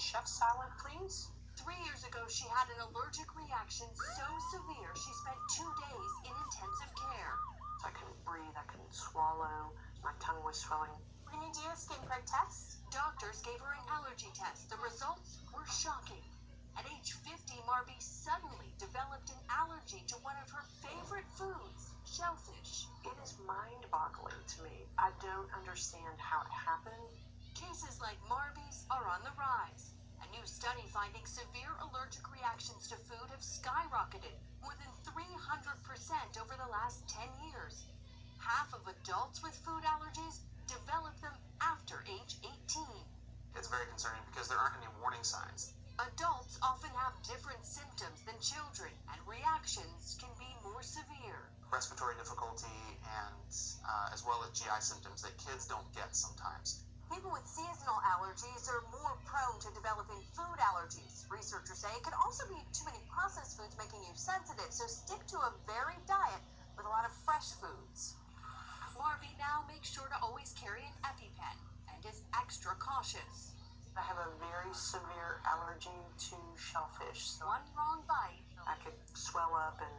chef salad, please? 3 years ago, she had an allergic reaction so severe she spent 2 days in intensive care. I couldn't breathe, I couldn't swallow, my tongue was swelling. We're going to do a skin prick test. Doctors gave her an allergy test. The results were shocking. At age 50, Marby suddenly developed an allergy to one of her favorite foods, shellfish. It is mind-boggling to me. I don't understand how it happened. Cases like Marby's are on the rise. A new study finding severe allergic reactions to food have skyrocketed more than 300% over the last 10 years. Half of adults with food allergies develop them after age 18. It's very concerning because there aren't any warning signs. Adults often have different symptoms than children, and reactions can be more severe. Respiratory difficulty and as well as GI symptoms that kids don't get sometimes. People with seasonal allergies are more prone to developing food allergies. Researchers say it could also be too many processed foods making you sensitive, so stick to a varied diet with a lot of fresh foods. Marby now makes sure to always carry an EpiPen and is extra cautious. I have a very severe allergy to shellfish, so One wrong bite. I could swell up and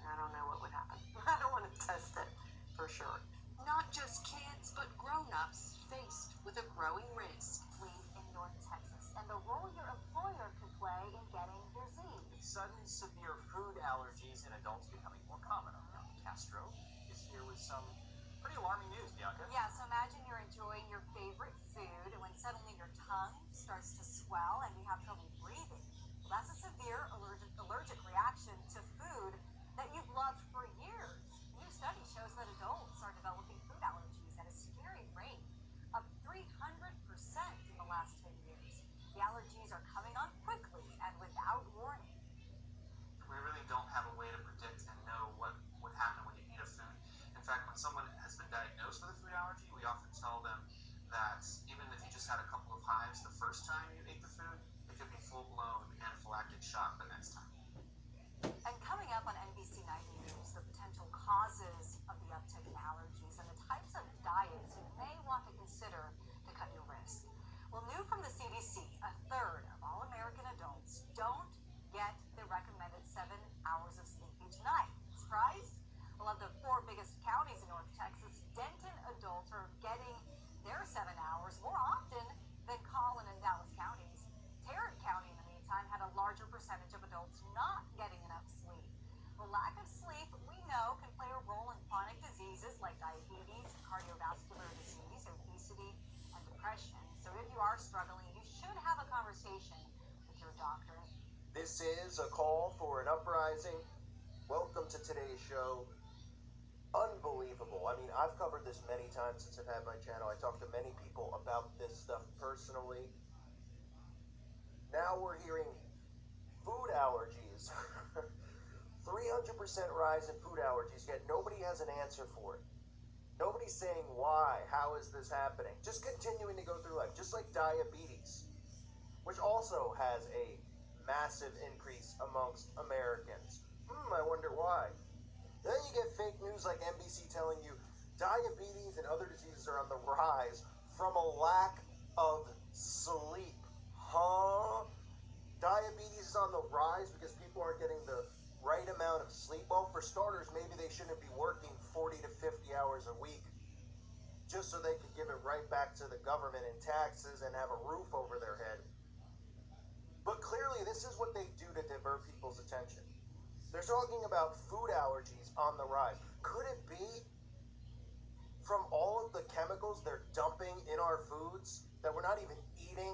I don't know what would happen. I don't want to test it for sure. Not just kids, but grown-ups faced with a growing risk. Lead in North Texas and the role your employer could play in getting disease. Sudden severe food allergies in adults becoming more common. Bianca Castro is here with some pretty alarming news, Bianca. Yeah, so imagine you're enjoying your favorite food and when suddenly your tongue starts to swell and you have trouble breathing. Well, that's a severe allergic reaction to food that you've loved for years. A new study shows that adults are developing food allergies at a scary rate of 300% in the last 10 years. The allergies are coming on quickly and without warning. We really don't have a way to predict and know what would happen when you eat a food. In fact, when someone has been diagnosed with a food allergy, we often tell them that even if you just had a couple of hives the first time you ate the food, it could be full-blown anaphylactic shock the next time. And coming up on NBC 9 News, the potential causes of the uptick in allergies and the types of diets you may want to consider to cut your risk. Well, new from the CDC, a third of all American adults don't get the recommended 7 hours of sleep each night. Surprised? Well, of the 4 biggest counties in North Texas, Denton adults are getting their 7 hours more often than Collin and Dallas counties. Tarrant County, in the meantime, had a larger percentage of adults not getting enough sleep. The lack of sleep, we know, can play a role in chronic diseases like diabetes, cardiovascular disease, obesity, and depression. So if you are struggling, you should have a conversation with your doctor. This is a call for an uprising. Welcome to today's show. Unbelievable. I mean, I've covered this many times since I've had my channel. I talked to many people about this stuff personally. Now we're hearing food allergies. 300% rise in food allergies, yet nobody has an answer for it. Nobody's saying why, how is this happening? Just continuing to go through life, just like diabetes, which also has a massive increase amongst Americans. I wonder why. Then you get fake news like NBC telling you diabetes and other diseases are on the rise from a lack of sleep. Diabetes is on the rise because people aren't getting the right amount of sleep. Well, for starters, maybe they shouldn't be working 40 to 50 hours a week just so they could give it right back to the government in taxes and have a roof over their head. But clearly, this is what they do to divert people's attention. They're talking about food allergies on the rise. Could it be from all of the chemicals they're dumping in our foods that we're not even eating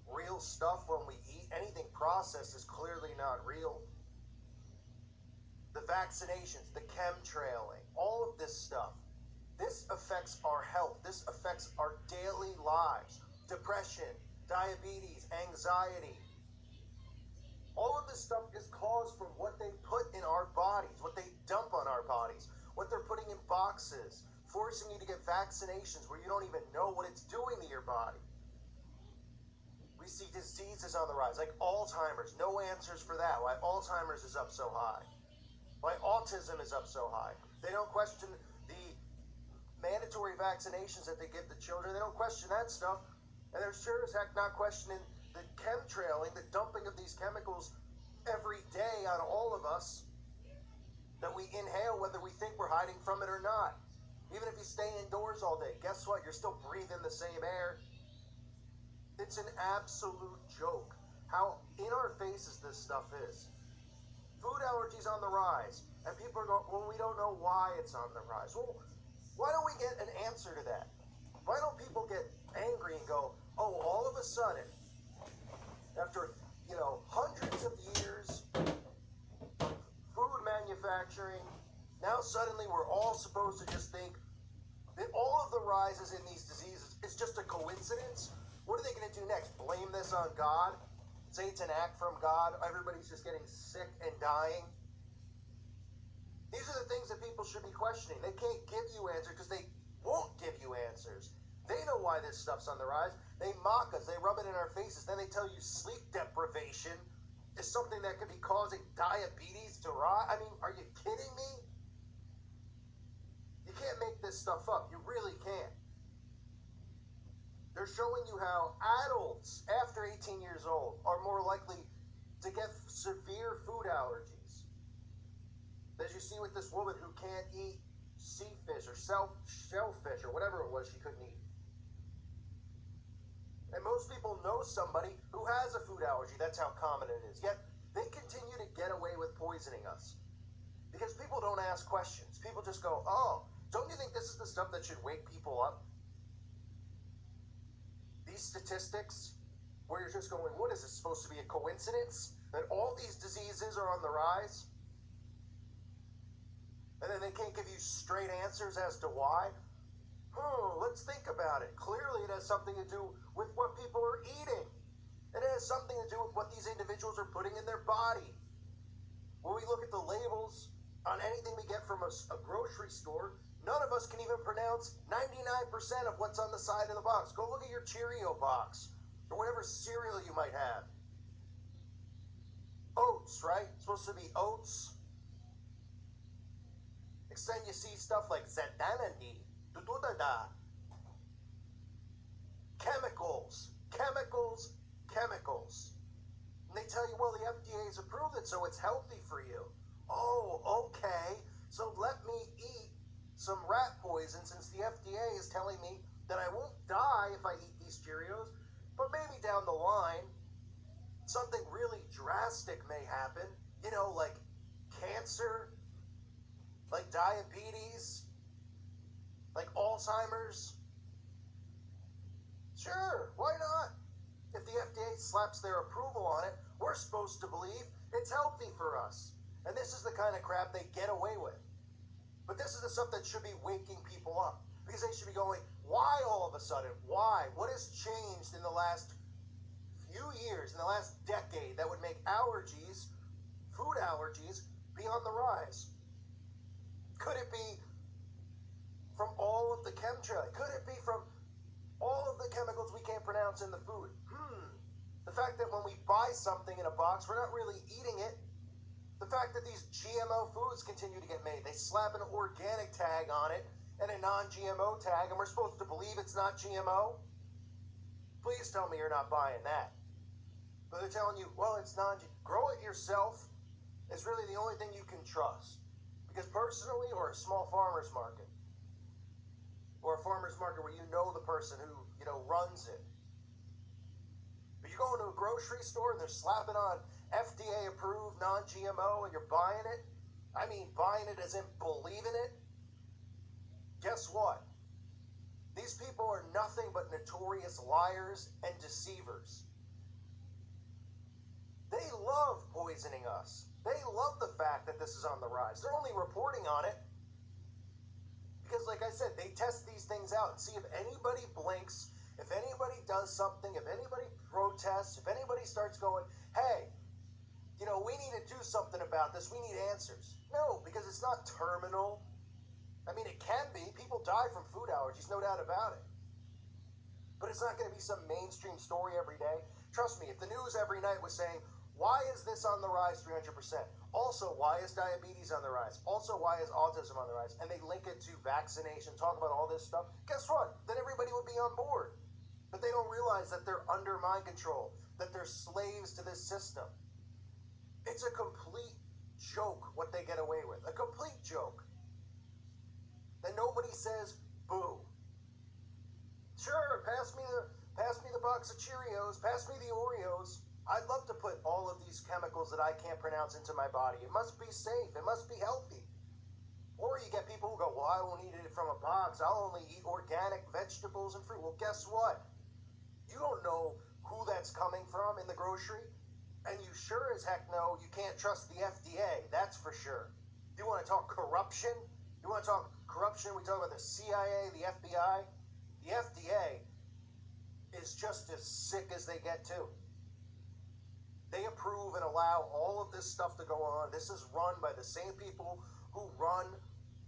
real stuff when we eat? Anything processed is clearly not real. The vaccinations, the chemtrailing, all of this stuff. This affects our health. This affects our daily lives. Depression, diabetes, anxiety. All of this stuff is caused from what they put in our bodies, what they dump on our bodies, what they're putting in boxes, forcing you to get vaccinations where you don't even know what it's doing to your body. We see diseases on the rise, like Alzheimer's. No answers for that. Why Alzheimer's is up so high. Why autism is up so high. They don't question the mandatory vaccinations that they give the children. They don't question that stuff. And they're sure as heck not questioning the chemtrailing, the dumping of these chemicals every day on all of us that we inhale, whether we think we're hiding from it or not. Even if you stay indoors all day, guess what? You're still breathing the same air. It's an absolute joke how in our faces this stuff is. Food allergies on the rise, and people are going, well, we don't know why it's on the rise. Well, why don't we get an answer to that? Why don't people get angry and go, oh, all of a sudden, after, hundreds of years of food manufacturing, now suddenly we're all supposed to just think that all of the rises in these diseases is just a coincidence? What are they going to do next? Blame this on God? Say it's an act from God? Everybody's just getting sick and dying? These are the things that people should be questioning. They can't give you answers because they won't give you answers. They know why this stuff's on the rise. They mock us. They rub it in our faces. Then they tell you sleep deprivation is something that could be causing diabetes to rise. I mean, are you kidding me? You can't make this stuff up. You really can't. They're showing you how adults after 18 years old are more likely to get severe food allergies. As you see with this woman who can't eat sea fish or shellfish or whatever it was she couldn't eat. And most people know somebody who has a food allergy. That's how common it is. Yet they continue to get away with poisoning us. Because people don't ask questions. People just go, oh, don't you think this is the stuff that should wake people up? These statistics where you're just going, what is this supposed to be a coincidence? That all these diseases are on the rise? And then they can't give you straight answers as to why? Let's think about it. Clearly it has something to do with what people are eating. It has something to do with what these individuals are putting in their body. When we look at the labels on anything we get from a grocery store, none of us can even pronounce 99% of what's on the side of the box. Go look at your Cheerio box or whatever cereal you might have. Oats, right? It's supposed to be oats. Next time you see stuff like Zadanani, Dududada. Chemicals. And they tell you, well, the FDA's approved it, so it's healthy for you. Oh, okay. So let me eat some rat poison since the FDA is telling me that I won't die if I eat these Cheerios, but maybe down the line, something really drastic may happen, like cancer, like diabetes, like Alzheimer's. Sure, why not? If the FDA slaps their approval on it, we're supposed to believe it's healthy for us. And this is the kind of crap they get away with. But this is the stuff that should be waking people up. Because they should be going, why all of a sudden? Why? What has changed in the last few years, in the last decade, that would make allergies, food allergies, be on the rise? Could it be from all of the chemtrails? Could it be from all of the chemicals we can't pronounce in the food? The fact that when we buy something in a box, we're not really eating it. The fact that these GMO foods continue to get made. They slap an organic tag on it and a non-GMO tag, and we're supposed to believe it's not GMO? Please tell me you're not buying that. But they're telling you, well, it's non-GMO. Grow it yourself is really the only thing you can trust. Because personally, or a small farmer's market, or a farmer's market where you know the person who, runs it. But you go into a grocery store and they're slapping on FDA approved non-GMO and you're buying it. I mean, buying it as in believing it. Guess what? These people are nothing but notorious liars and deceivers. They love poisoning us. They love the fact that this is on the rise. They're only reporting on it because, like I said, they test these things out and see if anybody blinks, if anybody does something, if anybody protests, if anybody starts going, hey, we need to do something about this. We need answers. No, because it's not terminal. I mean, it can be. People die from food allergies, no doubt about it. But it's not going to be some mainstream story every day. Trust me, if the news every night was saying, why is this on the rise 300%? Also, why is diabetes on the rise? Also, why is autism on the rise? And they link it to vaccination, talk about all this stuff. Guess what? Then everybody would be on board. But they don't realize that they're under mind control, that they're slaves to this system. It's a complete joke what they get away with. A complete joke. Then nobody says boo. Sure, pass me the box of Cheerios, pass me the Oreos. I'd love to put all of these chemicals that I can't pronounce into my body. It must be safe. It must be healthy. Or you get people who go, well, I won't eat it from a box. I'll only eat organic vegetables and fruit. Well, guess what? You don't know who that's coming from in the grocery. And you sure as heck know you can't trust the FDA. That's for sure. You want to talk corruption? You want to talk corruption? We talk about the CIA, the FBI. The FDA is just as sick as they get too. They approve and allow all of this stuff to go on. This is run by the same people who run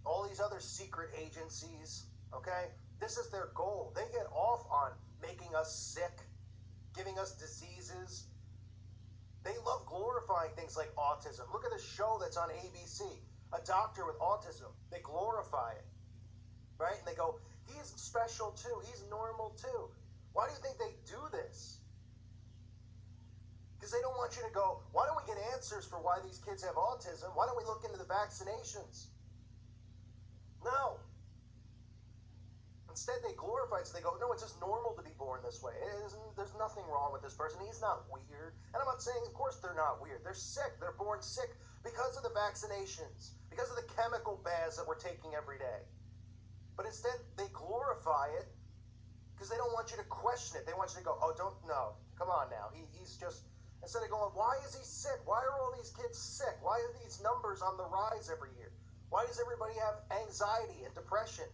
all these other secret agencies, okay? This is their goal. They get off on making us sick, giving us diseases. They love glorifying things like autism. Look at the show that's on ABC, a doctor with autism. They glorify it, right? And they go, he's special too. He's normal too. Why do you think they do this? Because they don't want you to go, why don't we get answers for why these kids have autism? Why don't we look into the vaccinations? No. Instead, they glorify it, so they go, no, it's just normal to be born this way. There's nothing wrong with this person. He's not weird. And I'm not saying, of course, they're not weird. They're sick. They're born sick because of the vaccinations, because of the chemical baths that we're taking every day. But instead, they glorify it because they don't want you to question it. They want you to go, oh, no, come on now. He's just, instead of going, why is he sick? Why are all these kids sick? Why are these numbers on the rise every year? Why does everybody have anxiety and depression?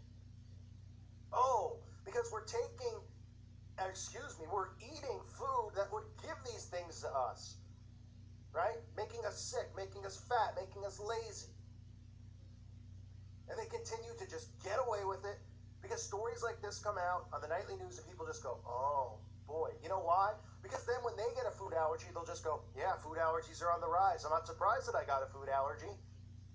Oh, because we're eating food that would give these things to us, right? Making us sick, making us fat, making us lazy. And they continue to just get away with it because stories like this come out on the nightly news and people just go, oh boy, you know why? Because then when they get a food allergy, they'll just go, yeah, food allergies are on the rise. I'm not surprised that I got a food allergy.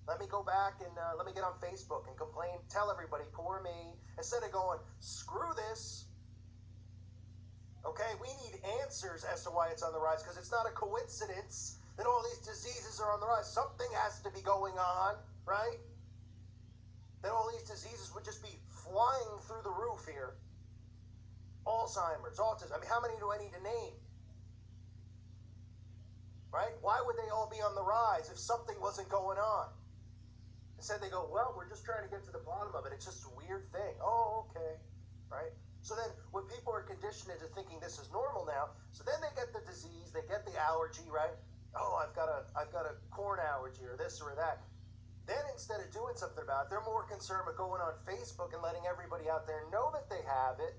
Let me go back and let me get on Facebook and complain, tell everybody, poor me. Instead of going, screw this. Okay, we need answers as to why it's on the rise because it's not a coincidence that all these diseases are on the rise. Something has to be going on, right? That all these diseases would just be flying through the roof here. Alzheimer's, autism. I mean, how many do I need to name? Right? Why would they all be on the rise if something wasn't going on? Instead they go, well, we're just trying to get to the bottom of it. It's just a weird thing. Oh, okay. Right? So then when people are conditioned into thinking this is normal now, so then they get the disease, they get the allergy, right? Oh, I've got a corn allergy or this or that. Then instead of doing something about it, they're more concerned with going on Facebook and letting everybody out there know that they have it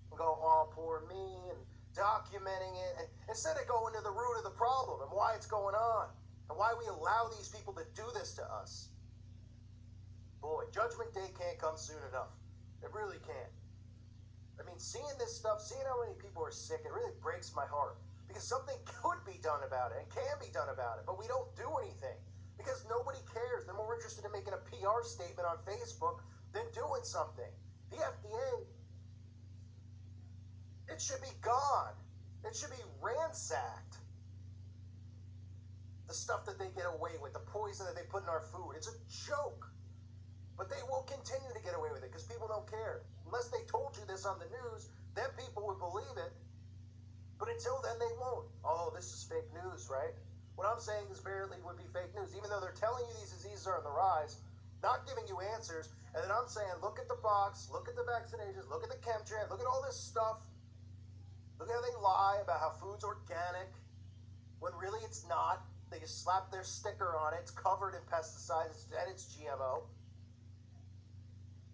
and go, oh, poor me, and documenting it. And instead of going to the root of the problem and why it's going on and why we allow these people to do this to us. Boy, Judgment Day can't come soon enough. It really can't. I mean, seeing this stuff, seeing how many people are sick, it really breaks my heart. Because something could be done about it and can be done about it, but we don't do anything. Because nobody cares. They're more interested in making a PR statement on Facebook than doing something. The FDA, it should be gone. It should be ransacked. The stuff that they get away with, the poison that they put in our food, it's a joke. But they will continue to get away with it because people don't care. Unless they told you this on the news, then people would believe it. But until then, they won't. Oh, this is fake news, right? What I'm saying is barely would be fake news, even though they're telling you these diseases are on the rise, not giving you answers. And then I'm saying, look at the box, look at the vaccinations, look at the chemtrails, look at all this stuff. Look at how they lie about how food's organic, when really it's not. They just slap their sticker on it. It's covered in pesticides and it's GMO.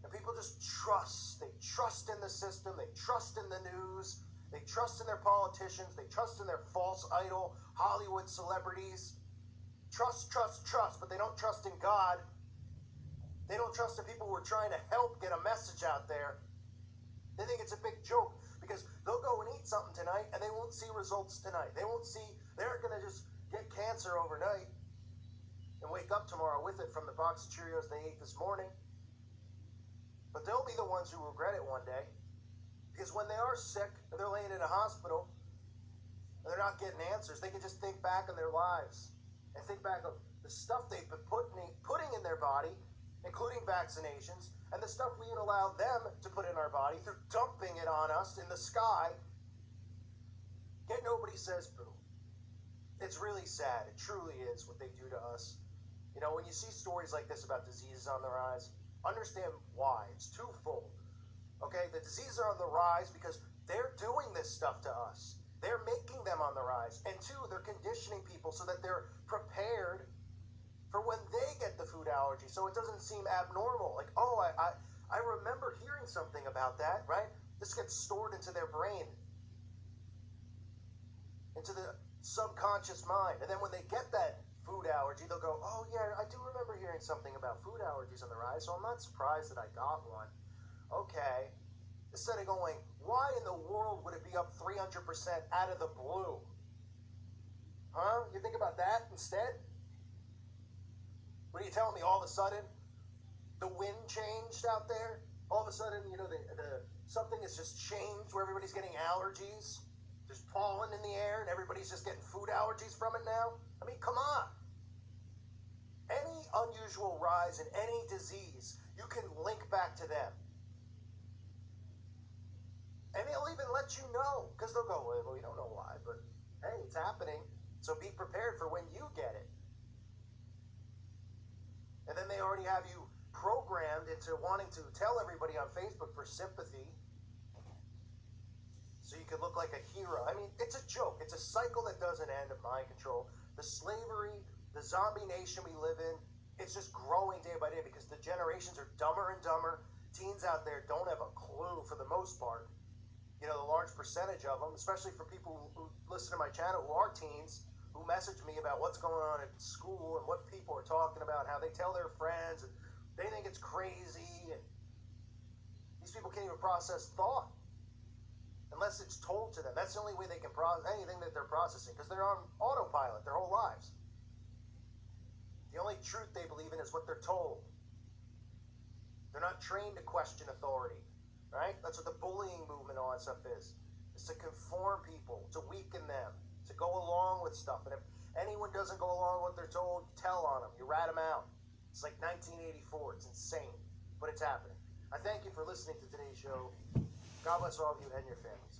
And people just trust. They trust in the system. They trust in the news. They trust in their politicians. They trust in their false idol, Hollywood celebrities. Trust, trust, trust, but they don't trust in God. They don't trust in people who are trying to help get a message out there. They think it's a big joke because they'll go and eat something tonight and they won't see results tonight. They aren't going to just get cancer overnight and wake up tomorrow with it from the box of Cheerios they ate this morning. But they'll be the ones who regret it one day. Because when they are sick and they're laying in a hospital and they're not getting answers, they can just think back on their lives and think back of the stuff they've been putting in their body, including vaccinations, and the stuff we allow them to put in our body through dumping it on us in the sky. Yet nobody says boo. It's really sad. It truly is what they do to us. You know, when you see stories like this about diseases on the rise, understand why. It's twofold. Okay, the diseases are on the rise because they're doing this stuff to us. They're making them on the rise. And two, they're conditioning people so that they're prepared for when they get the food allergy. So it doesn't seem abnormal. Like, oh, I remember hearing something about that, right? This gets stored into their brain, into the subconscious mind. And then when they get that food allergy, they'll go, oh yeah, I do remember hearing something about food allergies on the rise, so I'm not surprised that I got one. Okay. Instead of going, why in the world would it be up 300% out of the blue? Huh? You think about that instead? What are you telling me? All of a sudden, the wind changed out there? All of a sudden, you know, something has just changed where everybody's getting allergies? There's pollen in the air and everybody's just getting food allergies from it now? I mean, come on. Any unusual rise in any disease, you can link back to them. And they'll even let you know, because they'll go, well, we don't know why, but hey, it's happening, so be prepared for when you get it. And then they already have you programmed into wanting to tell everybody on Facebook for sympathy, so you can look like a hero. I mean, it's a joke. It's a cycle that doesn't end of mind control. The slavery, the zombie nation we live in, it's just growing day by day because the generations are dumber and dumber. Teens out there don't have a clue for the most part. You know, the large percentage of them, especially for people who listen to my channel who are teens, who message me about what's going on at school and what people are talking about, how they tell their friends, and they think it's crazy. And these people can't even process thought unless it's told to them. That's the only way they can process anything that they're processing, because they're on autopilot their whole lives. The only truth they believe in is what they're told. They're not trained to question authority, right? That's what the bullying movement and all that stuff is. It's to conform people, to weaken them, to go along with stuff. And if anyone doesn't go along with what they're told, you tell on them, you rat them out. It's like 1984. It's insane, but it's happening. I thank you for listening to today's show. God bless all of you and your families.